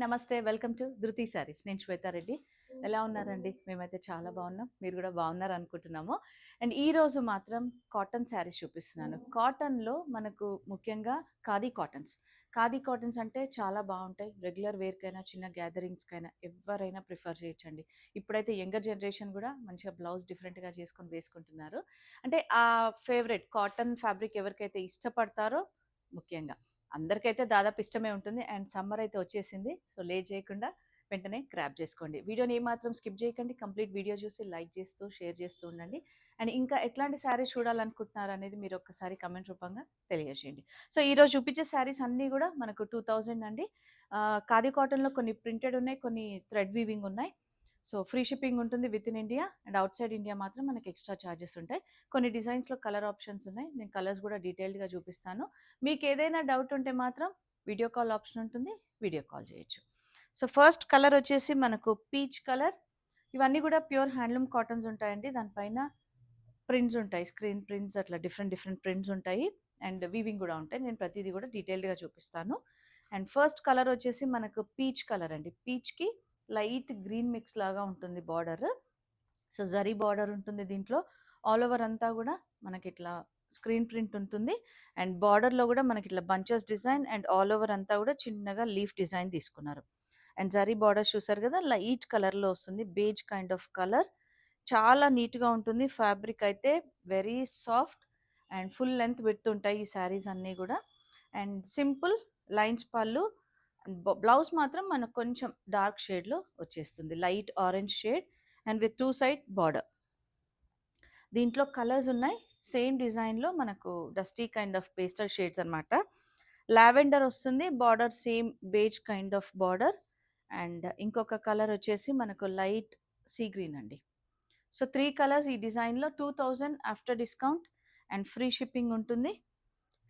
నమస్తే. Welcome to ధృతి సారీస్. నేను శ్వేతారెడ్డి. ఎలా ఉన్నారండి? మేమైతే చాలా బాగున్నాం. మీరు కూడా బాగున్నారు అనుకుంటున్నాము. అండ్ ఈరోజు మాత్రం కాటన్ శారీస్ చూపిస్తున్నాను. కాటన్‌లో మనకు ముఖ్యంగా ఖాదీ కాటన్స్. ఖాదీ కాటన్స్ అంటే చాలా బాగుంటాయి. రెగ్యులర్ వేర్‌కైనా, చిన్న గ్యాదరింగ్స్‌కైనా ఎవరైనా ప్రిఫర్ చేయొచ్చండి. ఇప్పుడైతే యంగర్ జనరేషన్ కూడా మంచిగా బ్లౌజ్ డిఫరెంట్‌గా చేసుకొని వేసుకుంటున్నారు. అంటే ఆ ఫేవరెట్ కాటన్ ఫ్యాబ్రిక్ ఎవరికైతే ఇష్టపడతారో ముఖ్యంగా అందరికైతే దాదాపు ఇష్టమే ఉంటుంది. అండ్ సమ్మర్ అయితే వచ్చేసింది. సో లేట్ చేయకుండా వెంటనే గ్రాబ్ చేసుకోండి. వీడియోని ఏమాత్రం స్కిప్ చేయకండి. కంప్లీట్ వీడియో చూసి లైక్ చేస్తూ, షేర్ చేస్తూ ఉండండి. అండ్ ఇంకా ఎట్లాంటి శారీస్ చూడాలనుకుంటున్నారు అనేది మీరు ఒక్కసారి కమెంట్ రూపంగా తెలియజేయండి. సో ఈరోజు చూపించే శారీస్ అన్నీ కూడా మనకు 2000 అండి. ఖాదీ కాటన్‌లో కొన్ని ప్రింటెడ్ ఉన్నాయి, కొన్ని థ్రెడ్ వీవింగ్ ఉన్నాయి. సో ఫ్రీ షిప్పింగ్ ఉంటుంది within India and out side India మాత్రం మనకి ఎక్స్ట్రా ఛార్జెస్ ఉంటాయి. కొన్ని డిజైన్స్‌లో కలర్ ఆప్షన్స్ ఉన్నాయి. నేను కలర్స్ కూడా డీటెయిల్డ్‌గా చూపిస్తాను. మీకు ఏదైనా డౌట్ ఉంటే మాత్రం వీడియో కాల్ ఆప్షన్ ఉంటుంది. వీడియో కాల్ చేయొచ్చు. సో ఫస్ట్ కలర్ వచ్చేసి మనకు పీచ్ కలర్. ఇవన్నీ కూడా ప్యూర్ హ్యాండ్లూమ్ కాటన్స్ ఉంటాయండి. దానిపైన ప్రింట్స్ ఉంటాయి. స్క్రీన్ ప్రింట్స్ అట్లా డిఫరెంట్ డిఫరెంట్ ప్రింట్స్ ఉంటాయి. అండ్ వీవింగ్ కూడా ఉంటాయి. నేను ప్రతిదీ కూడా డీటెయిల్డ్‌గా చూపిస్తాను. అండ్ ఫస్ట్ కలర్ వచ్చేసి మనకు పీచ్ కలర్ అండి. పీచ్‌కి లైట్ గ్రీన్ మిక్స్ లాగా ఉంటుంది బార్డర్. సో జరీ బార్డర్ ఉంటుంది దీంట్లో. ఆల్ ఓవర్ అంతా కూడా మనకి ఇట్లా స్క్రీన్ ప్రింట్ ఉంటుంది. అండ్ బార్డర్లో కూడా మనకి ఇట్లా bunches design and all over అంతా కూడా చిన్నగా లీఫ్ డిజైన్ తీసుకున్నారు. అండ్ జరీ బార్డర్ చూసారు కదా, లైట్ కలర్లో వస్తుంది. Beige kind of colour. చాలా నీట్గా ఉంటుంది. ఫ్యాబ్రిక్ అయితే very soft and full length width ఉంటాయి ఈ శారీస్ అన్నీ కూడా. అండ్ సింపుల్ లైన్స్ పళ్ళు. బ్లౌజ్ మాత్రం మనకు కొంచెం డార్క్ షేడ్లో వచ్చేస్తుంది, light orange shade and with two side border. దీంట్లో కలర్స్ ఉన్నాయి. సేమ్ డిజైన్లో మనకు dusty kind of pastel shades అనమాట. లావెండర్ వస్తుంది border, same beige kind of border. And ఇంకొక కలర్ వచ్చేసి మనకు లైట్ సీ గ్రీన్ అండి. సో 3 కలర్స్ ఈ డిజైన్లో. 2000 after discount and free shipping ఉంటుంది.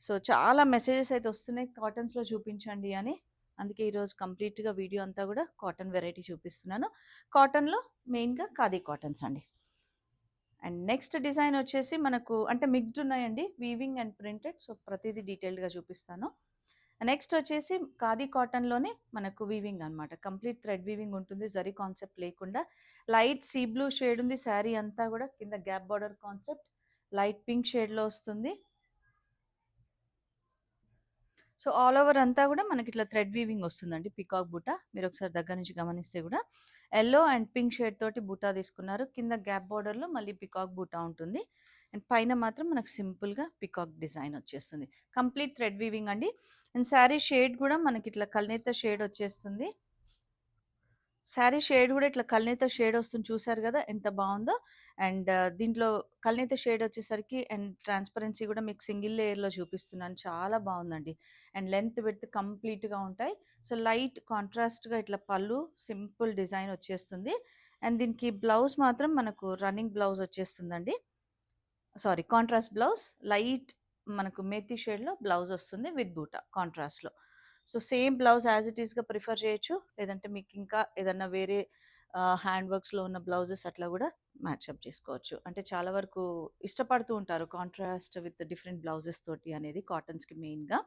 సో చాలా మెసేజెస్ అయితే వస్తున్నాయి కాటన్స్లో చూపించండి అని. అందుకే ఈరోజు కంప్లీట్గా వీడియో అంతా కూడా కాటన్ వెరైటీ చూపిస్తున్నాను. కాటన్లో మెయిన్గా ఖాదీ కాటన్స్ అండి. అండ్ నెక్స్ట్ డిజైన్ వచ్చేసి మనకు అంటే మిక్స్డ్ ఉన్నాయండి, వీవింగ్ అండ్ ప్రింటెడ్. సో ప్రతిదీ డీటెయిల్డ్గా చూపిస్తాను. నెక్స్ట్ వచ్చేసి ఖాదీ కాటన్లోనే మనకు వీవింగ్ అనమాట. కంప్లీట్ థ్రెడ్ వీవింగ్ ఉంటుంది, జరీ కాన్సెప్ట్ లేకుండా. లైట్ సీ బ్లూ షేడ్ ఉంది శారీ అంతా కూడా. కింద gap border concept light pink షేడ్లో వస్తుంది. సో ఆల్ ఓవర్ అంతా కూడా మనకి ఇట్లా థ్రెడ్ వీవింగ్ వస్తుందండి. పికాక్ బూటా మీరు ఒకసారి దగ్గర నుంచి గమనిస్తే కూడా ఎల్లో అండ్ పింక్ షేడ్ తోటి బూటా తీసుకున్నారు. కింద గ్యాప్ బార్డర్లో మళ్ళీ పికాక్ బూటా ఉంటుంది. అండ్ పైన మాత్రం మనకు సింపుల్గా పికాక్ డిజైన్ వచ్చేస్తుంది. కంప్లీట్ థ్రెడ్ వీవింగ్ అండి. అండ్ శారీ షేడ్ కూడా మనకి ఇట్లా కల్నేత షేడ్ వచ్చేస్తుంది. శారీ షేడ్ కూడా ఇట్లా కల్నేత షేడ్ వస్తుంది, చూసారు కదా ఎంత బాగుందో. అండ్ దీంట్లో కల్నేత షేడ్ వచ్చేసరికి అండ్ ట్రాన్స్పరెన్సీ కూడా మీకు సింగిల్ లేయర్లో చూపిస్తున్నాను. చాలా బాగుందండి. అండ్ లెంత్ విడ్త్ కంప్లీట్గా ఉంటాయి. సో లైట్ కాంట్రాస్ట్గా ఇట్లా పళ్ళు సింపుల్ డిజైన్ వచ్చేస్తుంది. అండ్ దీనికి బ్లౌజ్ మాత్రం మనకు రన్నింగ్ బ్లౌజ్ వచ్చేస్తుందండి. Sorry, contrast blouse. లైట్ మనకు మేతి షేడ్లో బ్లౌజ్ వస్తుంది విత్ బూటా కాంట్రాస్ట్లో. So same blouse as it ఈస్గా ప్రిఫర్ చేయొచ్చు. లేదంటే మీకు ఇంకా ఏదన్నా వేరే హ్యాండ్ వర్క్స్లో ఉన్న బ్లౌజెస్ అట్లా కూడా మ్యాచ్అప్ చేసుకోవచ్చు. అంటే చాలా వరకు ఇష్టపడుతూ ఉంటారు కాంట్రాస్ట్ విత్ డిఫరెంట్ బ్లౌజెస్ తోటి అనేది కాటన్స్కి మెయిన్గా.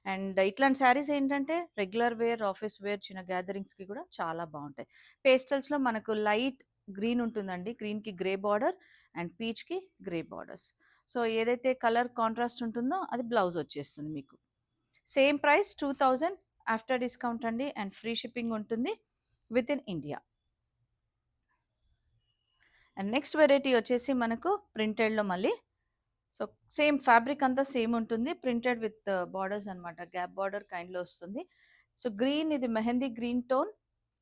అండ్ ఇట్లాంటి శారీస్ ఏంటంటే రెగ్యులర్ వేర్, ఆఫీస్ వేర్, చిన్న గ్యాదరింగ్స్కి కూడా చాలా బాగుంటాయి. పేస్టల్స్లో మనకు లైట్ గ్రీన్ ఉంటుందండి. గ్రీన్కి గ్రే బార్డర్ అండ్ పీచ్కి గ్రే బార్డర్స్. సో ఏదైతే కలర్ కాంట్రాస్ట్ ఉంటుందో అది బ్లౌజ్ వచ్చేస్తుంది మీకు. సేమ్ ప్రైస్ 2000 ఆఫ్టర్ డిస్కౌంట్ అండి. అండ్ ఫ్రీ షిప్పింగ్ ఉంటుంది within India. And next variety వచ్చేసి మనకు ప్రింటెడ్లో మళ్ళీ. సో సేమ్ ఫ్యాబ్రిక్ అంతా సేమ్ ఉంటుంది. ప్రింటెడ్ విత్ బార్డర్స్ అనమాట. గ్యాప్ బార్డర్ కైండ్లో వస్తుంది. సో గ్రీన్, ఇది mehndi green tone.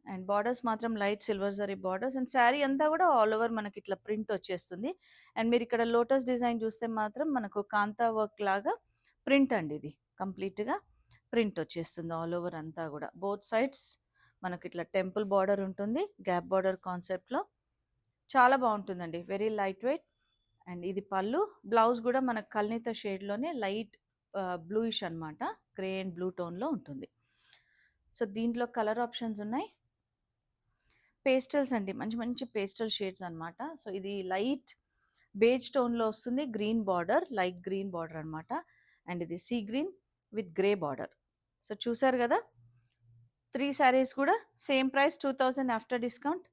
And borders మాత్రం light silver zari borders. And sari అంతా కూడా ఆల్ ఓవర్ మనకి ఇట్లా ప్రింట్ వచ్చేస్తుంది. అండ్ మీరు ఇక్కడ లోటస్ డిజైన్ చూస్తే మాత్రం మనకు కాంతా వర్క్ లాగా ప్రింట్ అండి. ఇది కంప్లీట్గా ప్రింట్ వచ్చేస్తుంది ఆల్ ఓవర్ అంతా కూడా. బోత్ సైడ్స్ మనకి ఇట్లా టెంపుల్ బార్డర్ ఉంటుంది గ్యాప్ బార్డర్ కాన్సెప్ట్లో. చాలా బాగుంటుందండి, వెరీ లైట్ వెయిట్. అండ్ ఇది పళ్ళు. బ్లౌజ్ కూడా మనకు కల్నేత షేడ్లోనే లైట్ బ్లూయిష్ అనమాట. గ్రే అండ్ బ్లూ టోన్లో ఉంటుంది. సో దీంట్లో కలర్ ఆప్షన్స్ ఉన్నాయి. పేస్టల్స్ అండి, మంచి మంచి పేస్టల్ షేడ్స్ అనమాట. సో ఇది లైట్ బేజ్ టోన్లో వస్తుంది. Green border, light green border అనమాట. అండ్ ఇది sea green with grey border. So చూసారు కదా, 3 శారీస్ కూడా same price 2000 after discount.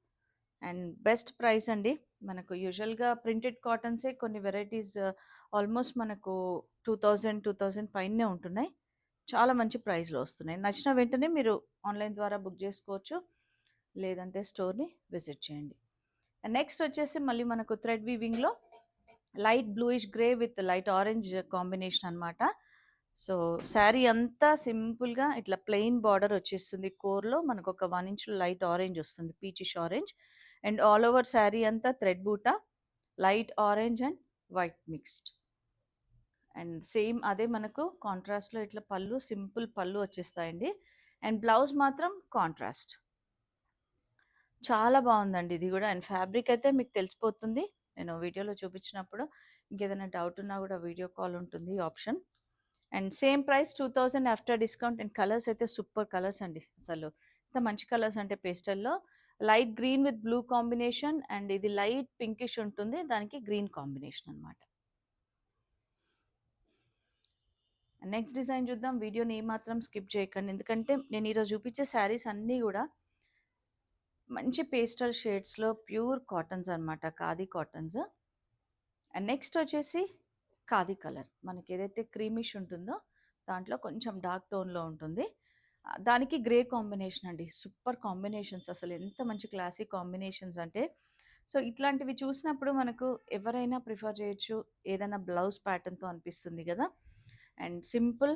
And best price అండి. మనకు యూజువల్‌గా ప్రింటెడ్ కాటన్సే కొన్ని వెరైటీస్ ఆల్మోస్ట్ మనకు 2000 పైనే ఉంటున్నాయి. చాలా మంచి ప్రైస్‌లో వస్తున్నాయి. నచ్చిన వెంటనే మీరు ఆన్‌లైన్ ద్వారా బుక్ చేసుకోవచ్చు. లేదంటే స్టోర్‌ని విజిట్ చేయండి. అండ్ నెక్స్ట్ వచ్చేసి మళ్ళీ మనకు థ్రెడ్ వీవింగ్‌లో light bluish grey with light orange combination అన్నమాట. సో, శారీ అంతా సింపుల్‌గా ఇట్లా ప్లెయిన్ బార్డర్ వచ్చేస్తుంది. కోర్‌లో మనకొక 1 ఇంచ్ లైట్ ఆరెంజ్ వస్తుంది. Peachish orange. And all over sari అంతా థ్రెడ్ బూటా, light orange and white mixed. And same అదే మనకు కాంట్రాస్ట్‌లో ఇట్లా పళ్ళు, సింపుల్ పళ్ళు వచ్చేస్తాయండి. అండ్ బ్లౌజ్ మాత్రం కాంట్రాస్ట్. చాలా బావుందండి ఇది గూడా. అండ్ ఫ్యాబ్రిక్ అయితే మీకు తెలిసిపోతుంది. నేను వీడియోలో చూపించినప్పుడు. ఇంకేదైనా డౌట్ ఉన్నా గూడా వీడియో కాల్ ఉంటుంది option. And same price 2000 after discount. And colours అయితే సూపర్ కలర్స్ అండి. అసలు ఎంత మంచి కలర్స్ అంటే పేస్టల్‌లో light green with blue combination and ఇది లైట్ పింకిష్ ఉంటుంది. దానికి గ్రీన్ కాంబినేషన్ అన్నమాట. నెక్స్ట్ డిజైన్ చూద్దాం. వీడియోని ఏమాత్రం స్కిప్ చేయకండి. ఎందుకంటే నేను ఈరోజు చూపించే శారీస్ అన్నీ గూడా మంచి పేస్టల్ షేడ్స్‌లో ప్యూర్ కాటన్స్ అన్నమాట. ఖాదీ కాటన్స్. అండ్ నెక్స్ట్ వచ్చేసి ఖాదీ కలర్. మనకి ఏదైతే క్రీమిష్ ఉంటుందో దాంట్లో కొంచెం డార్క్ టోన్‌లో ఉంటుంది. దానికి గ్రే కాంబినేషన్ అండి. సూపర్ కాంబినేషన్స్ అసలు ఎంత మంచి క్లాసీ కాంబినేషన్స్ అంటే సో, ఇట్లాంటివి చూసినప్పుడు మనకు ఎవరైనా ప్రిఫర్ చేయొచ్చు. ఏదైనా బ్లౌజ్ ప్యాటర్న్‌తో అనిపిస్తుంది గదా! And simple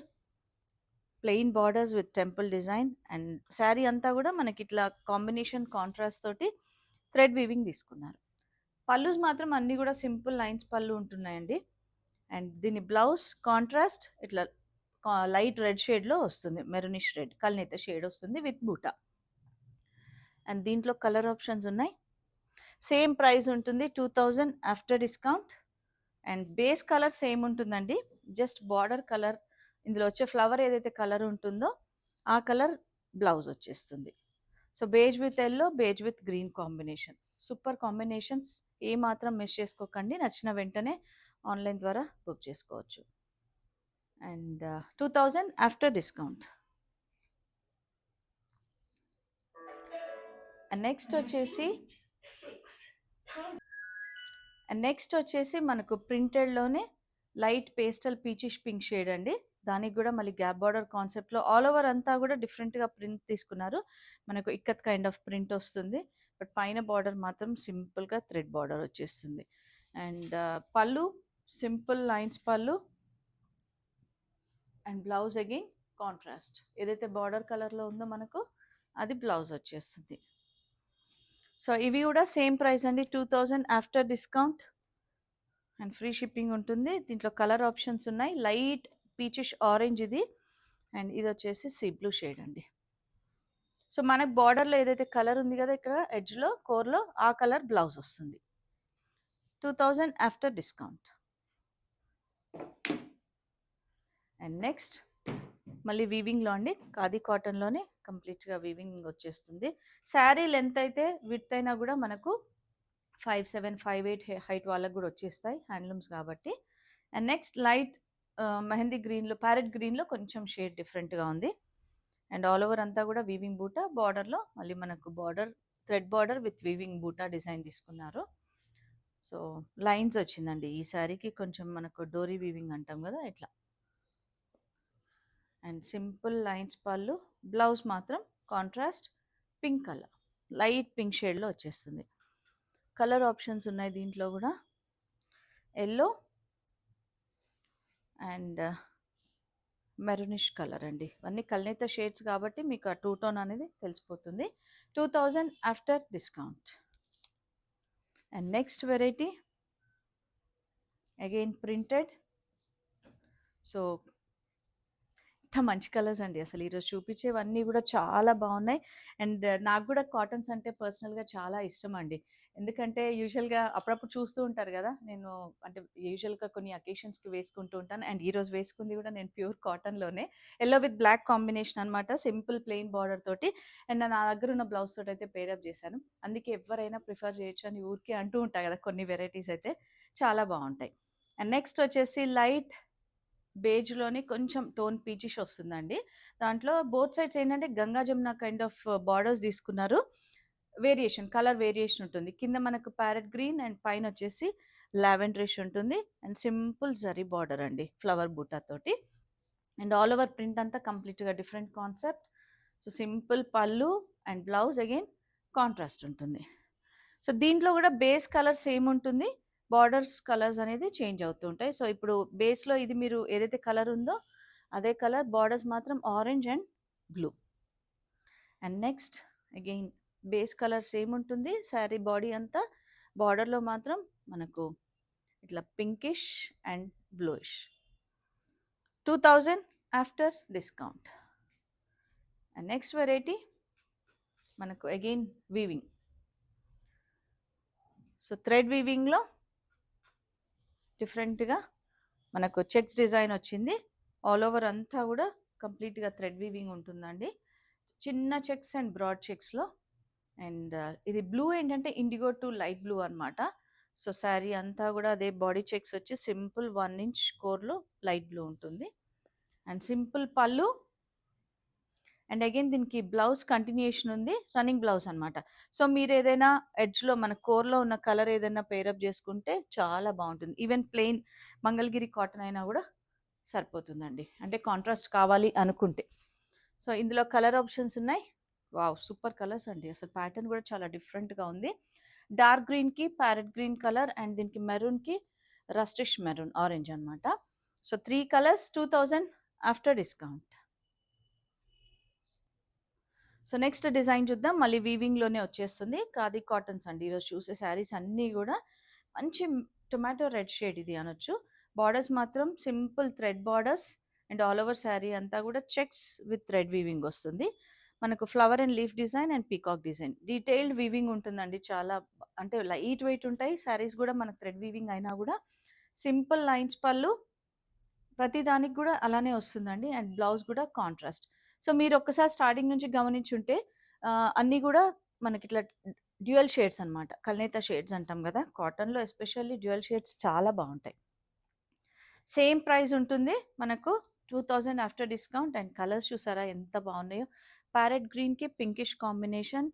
plain borders with temple design and sari అంతా గూడా మనకిట్లా కాంబినేషన్ కాంట్రాస్ట్ తోటి థ్రెడ్ వీవింగ్ తీసుకున్నారు. పల్లూస్ మాత్రం అన్నీ గూడా సింపుల్ లైన్స్ పళ్ళు ఉంటున్నాయండి. అండ్ దీని బ్లౌజ్ కాంట్రాస్ట్ ఇట్లా లైట్ రెడ్ షేడ్‌లో వస్తుంది. మెరూనిష్ రెడ్ కల్నేత షేడ్ వస్తుంది విత్ బూటా. అండ్ దీంట్లో కలర్ ఆప్షన్స్ ఉన్నాయి. సేమ్ ప్రైస్ ఉంటుంది 2000 after discount. And base colour same ఉంటుందండి. జస్ట్ బార్డర్ కలర్ ఇందులో వచ్చే ఫ్లవర్ ఏదైతే కలర్ ఉంటుందో ఆ కలర్ బ్లౌజ్ వచ్చేస్తుంది. So, beige with yellow, beige with green combination. Super combinations. ఏమాత్రం మిస్ చేసుకోకండి. నచ్చిన వెంటనే ఆన్‌లైన్ ద్వారా బుక్ చేసుకోవచ్చు. And 2000 after discount. And next వచ్చేసి మనకు ప్రింటెడ్‌లోనే light pastel peachish pink shade అండి. దానికి గూడా మళ్ళీ గ్యాప్ బార్డర్ కాన్సెప్ట్‌లో ఆల్ ఓవర్ అంతా గూడా డిఫరెంట్‌గా ప్రింట్ తీసుకున్నారు. మనకు ఇక్కత్ కైండ్ ఆఫ్ ప్రింట్ వస్తుంది. బట్ పైన బార్డర్ మాత్రం సింపుల్‌గా థ్రెడ్ బార్డర్ వచ్చేస్తుంది. అండ్ పళ్ళు సింపుల్ లైన్స్ పళ్ళు అండ్ బ్లౌజ్ అగైన్ కాంట్రాస్ట్. ఏదైతే బార్డర్ కలర్‌లో ఉందో మనకు అది బ్లౌజ్ వచ్చేస్తుంది. సో, ఇవి గూడా సేమ్ ప్రైస్ అండి. 2000 after discount. And free shipping ఉంటుంది. దీంట్లో కలర్ ఆప్షన్స్ ఉన్నాయి. లైట్ పీచిష్ ఆరెంజ్ ఇది. అండ్ ఇదొచ్చేసి సీ బ్లూ షేడ్ అండి. సో, మనకు బార్డర్‌లో ఏదైతే కలర్ ఉంది గదా! ఇక్కడ ఎడ్జ్‌లో, కోర్‌లో ఆ కలర్ బ్లౌజ్ వస్తుంది. 2000 ఆఫ్టర్ డిస్కౌంట్. అండ్ నెక్స్ట్ మళ్ళీ వీవింగ్‌లో అండి. ఖాదీ కాటన్‌లోనే కంప్లీట్‌గా వీవింగ్ వచ్చేస్తుంది. శారీ లెంత్ అయితే విడ్త్ అయినా గూడా మనకు 57, 58 హైట్ వాళ్ళకి గూడా వచ్చేస్తాయి. హ్యాండ్లూమ్స్ కాబట్టి. అండ్ నెక్స్ట్ లైట్ మెహందీ గ్రీన్‌లో ప్యారెట్ గ్రీన్‌లో కొంచెం షేడ్ డిఫరెంట్‌గా ఉంది. అండ్ ఆల్ ఓవర్ అంతా గూడా వీవింగ్ బూటా. బార్డర్‌లో మళ్ళీ మనకు border thread border with weaving బూటా డిజైన్ తీసుకున్నారు. సో, లైన్స్ వచ్చిందండి. ఈ శారీకి కొంచెం మనకు డోరీ వీవింగ్ అంటాం గదా! ఇట్లా. అండ్ సింపుల్ లైన్స్ పళ్ళు. బ్లౌజ్ మాత్రం contrast pink colour. Light pink షేడ్‌లో వచ్చేస్తుంది. కలర్ ఆప్షన్స్ ఉన్నాయి దీంట్లో గూడా. యెల్లో అండ్ మెరూనిష్ కలర్ అండి. ఇవన్నీ కల్నేత షేడ్స్ కాబట్టి మీకు ఆ టూ టోన్ అనేది తెలిసిపోతుంది. 2000 after discount. And next variety again printed. So, ఎంత మంచి కలర్స్ అండి. అసలు ఈరోజు చూపించేవన్నీ గూడా చాలా బావున్నాయి. అండ్ నాకు గూడా కాటన్స్ అంటే పర్సనల్‌గా చాలా ఇష్టమండి. ఎందుకంటే యూజువల్‌గా అప్పుడప్పుడు చూస్తూ ఉంటారు గదా! నేను అంటే యూజువల్‌గా కొన్ని అకేషన్స్‌కి వేసుకుంటూ ఉంటాను. అండ్ ఈరోజు వేసుకుంది గూడా నేను ప్యూర్ కాటన్‌లోనే. యెల్లో విత్ బ్లాక్ కాంబినేషన్ అనమాట. సింపుల్ ప్లెయిన్ బార్డర్ తోటి. అండ్ నా దగ్గర ఉన్న బ్లౌజ్ తోటయితే పేరప్ చేశాను. అందుకే ఎవ్వరైనా ప్రిఫర్ చేయొచ్చు అని ఊరికే అంటూ ఉంటా గదా! కొన్ని వెరైటీస్ అయితే చాలా బావుంటాయి. అండ్ నెక్స్ట్ వచ్చేసి లైట్ బేజ్‌లోనే కొంచెం టోన్ పీచిష్ వస్తుందండి. దాంట్లో బోత్ సైడ్స్ ఏంటంటే Ganga Jamuna kind of borders తీసుకున్నారు. వేరియేషన్, కలర్ వేరియేషన్ ఉంటుంది. కింద మనకు ప్యారెట్ గ్రీన్ అండ్ పైనొచ్చేసి లావెండరిష్ ఉంటుంది. అండ్ సింపుల్ జరీ బార్డర్ అండి. ఫ్లవర్ బూటా తోటి. అండ్ ఆల్ ఓవర్ ప్రింట్ అంతా కంప్లీట్‌గా డిఫరెంట్ కాన్సెప్ట్. సో, సింపుల్ పళ్ళు అండ్ బ్లౌజ్ అగైన్ కాంట్రాస్ట్ ఉంటుంది. సో, దీంట్లో గూడా బేస్ కలర్ సేమ్ ఉంటుంది. బార్డర్స్ కలర్స్ అనేది చేంజ్ అవుతూ ఉంటాయి. సో, ఇప్పుడు బేస్‌లో ఇది మీరు ఏదైతే కలర్ ఉందో అదే కలర్, బార్డర్స్ మాత్రం orange and blue. And next again base colour same ఉంటుంది. శారీ బాడీ అంతా. బార్డర్‌లో మాత్రం మనకు ఇట్లా pinkish and bluish. 2000 after discount. And next variety మనకు అగైన్ వీవింగ్. సో, థ్రెడ్ వీవింగ్‌లో డిఫరెంట్‌గా మనకు చెక్స్ డిజైన్ వచ్చింది. ఆల్ ఓవర్ అంతా కూడా కంప్లీట్‌గా థ్రెడ్ వీవింగ్ ఉంటుందండి. చిన్న చెక్స్ అండ్ బ్రాడ్ చెక్స్‌లో. అండ్ ఇది బ్లూ ఏంటంటే ఇండిగో టు లైట్ బ్లూ అనమాట. సో, శారీ అంతా కూడా అదే బాడీ చెక్స్ వచ్చి సింపుల్ 1 ఇంచ్ కోర్‌లో లైట్ బ్లూ ఉంటుంది. అండ్ సింపుల్ పళ్ళు. అండ్ అగైన్ దీనికి బ్లౌజ్ కంటిన్యూయేషన్ ఉంది. రన్నింగ్ బ్లౌజ్ అనమాట. సో, మీరేదైనా ఎడ్జ్‌లో మన కోర్‌లో ఉన్న కలర్ ఏదైనా పేరప్ చేసుకుంటే చాలా బావుంటుంది. ఈవెన్ ప్లెయిన్ మంగళగిరి కాటన్ అయినా కూడా సరిపోతుందండి. అంటే కాంట్రాస్ట్ కావాలి అనుకుంటే. సో, ఇందులో కలర్ ఆప్షన్స్ ఉన్నాయి. వావ్! సూపర్ కలర్స్ అండి. అసలు ప్యాటర్న్ కూడా చాలా డిఫరెంట్‌గా ఉంది. డార్క్ గ్రీన్‌కి ప్యారెట్ గ్రీన్ కలర్ అండ్ దీనికి మెరూన్‌కి రస్టిష్ మెరూన్ ఆరెంజ్ అనమాట. So, 3 colours 2000 after discount. So, next design చూద్దాం. మళ్ళీ వీవింగ్‌లోనే వచ్చేస్తుంది. ఖాదీ కాటన్స్ అండి. ఈరోజు చూసే శారీస్ అన్నీ గూడా మంచి టొమాటో రెడ్ షేడ్ ఇది అనొచ్చు. బార్డర్స్ మాత్రం simple thread borders and all over sari అంతా గూడా చెక్స్ విత్ థ్రెడ్ వీవింగ్ వస్తుంది. మనకు flower and leaf design and peacock design. Detailed weaving ఉంటుందండి. చాలా అంటే లైట్ వెయిట్ ఉంటాయి. శారీస్ గూడా మనకు థ్రెడ్ వీవింగ్ అయినా గూడా సింపుల్ లైన్స్ పళ్ళు. ప్రతి దానికి గూడా అలానే వస్తుందండి. అండ్ బ్లౌజ్ గూడా కాంట్రాస్ట్. సో, మీరొక్కసారి స్టార్టింగ్ నుంచి గమనించుంటే అన్నీ గూడా మనకిట్లా డ్యూయల్ షేడ్స్ అనమాట. కల్నేత షేడ్స్ అంటాం గదా! కాటన్‌లో ఎస్పెషల్లీ డ్యూయల్ షేడ్స్ చాలా బావుంటాయి. సేమ్ ప్రైస్ ఉంటుంది మనకు 2000 ఆఫ్టర్ డిస్కౌంట్. అండ్ కలర్స్ చూసారా ఎంత బావున్నాయో. ప్యారెట్ గ్రీన్‌కి పింకిష్ కాంబినేషన్.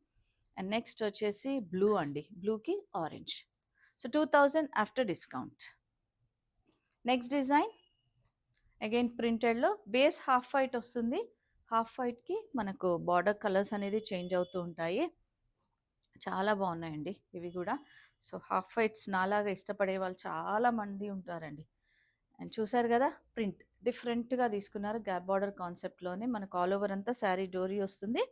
అండ్ నెక్స్ట్ వచ్చేసి బ్లూ అండి. బ్లూకి orange. So, 2000 after discount. Next design again ప్రింటెడ్‌లో బేస్ హాఫ్ వైట్ వస్తుంది. హాఫ్ వైట్‌కి మనకు బార్డర్ కలర్స్ అనేది చేంజ్ అవుతూ ఉంటాయి. చాలా బాగున్నాయండి ఇవి కూడా. సో, హాఫ్ వైట్స్ నాలాగా ఇష్టపడే వాళ్ళు చాలా మంది ఉంటారండి. అండ్ చూసారు కదా ప్రింట్ డిఫరెంట్‌గా తీసుకున్నారు. గ్యాప్ బార్డర్ కాన్సెప్ట్‌లోనే మనకు ఆల్ ఓవర్ అంతా శారీ డోరీ వస్తుంది.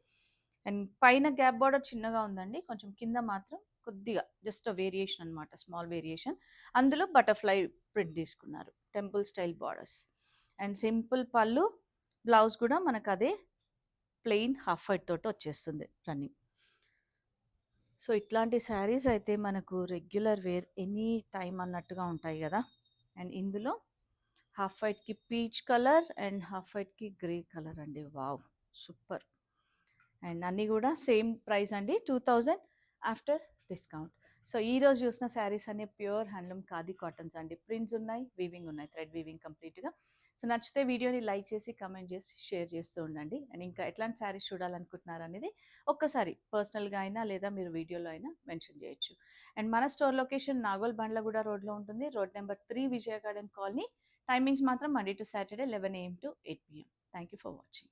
అండ్ పైన గ్యాప్ బార్డర్ చిన్నగా ఉందండి. కొంచెం కింద మాత్రం కొద్దిగా జస్ట్ వేరియేషన్ అనమాట. Small variation. అందులో బటర్‌ఫ్లై ప్రింట్ తీసుకున్నారు. Temple style borders. And simple పళ్ళు. బ్లౌజ్ కూడా మనకు అదే ప్లెయిన్ హాఫ్ వైట్ తోటి వచ్చేస్తుంది రన్నింగ్. సో, ఇట్లాంటి శారీస్ అయితే మనకు రెగ్యులర్ వేర్ ఎనీ టైమ్ అన్నట్టుగా ఉంటాయి కదా! అండ్ ఇందులో హాఫ్ వైట్‌కి పీచ్ కలర్ అండ్ హాఫ్ వైట్‌కి గ్రే కలర్ అండి. వావ్! సూపర్. అండ్ అన్నీ కూడా సేమ్ ప్రైస్ అండి. 2000 ఆఫ్టర్ డిస్కౌంట్. సో, ఈరోజు చూసిన శారీస్ అన్నీ ప్యూర్ హ్యాండ్లూమ్ ఖాదీ కాటన్స్ అండి. ప్రింట్స్ ఉన్నాయి, వీవింగ్ ఉన్నాయి. థ్రెడ్ వీవింగ్ కంప్లీట్‌గా. సో, నచ్చితే వీడియోని లైక్ చేసి, కమెంట్ చేసి, షేర్ చేస్తూ ఉండండి. అండ్ ఇంకా ఎట్లాంటి శారీస్ చూడాలనుకుంటున్నారనేది ఒక్కసారి పర్సనల్‌గా అయినా లేదా మీరు వీడియోలో అయినా మెన్షన్ చేయొచ్చు. అండ్ మన స్టోర్ లొకేషన్ నాగోల్ బండ్లగూడ రోడ్‌లో ఉంటుంది. రోడ్ నెంబర్ 3 విజయ గార్డెన్ కాలనీ. టైమింగ్స్ మాత్రం Monday to Saturday 11 AM to 8 PM. Thank you for watching.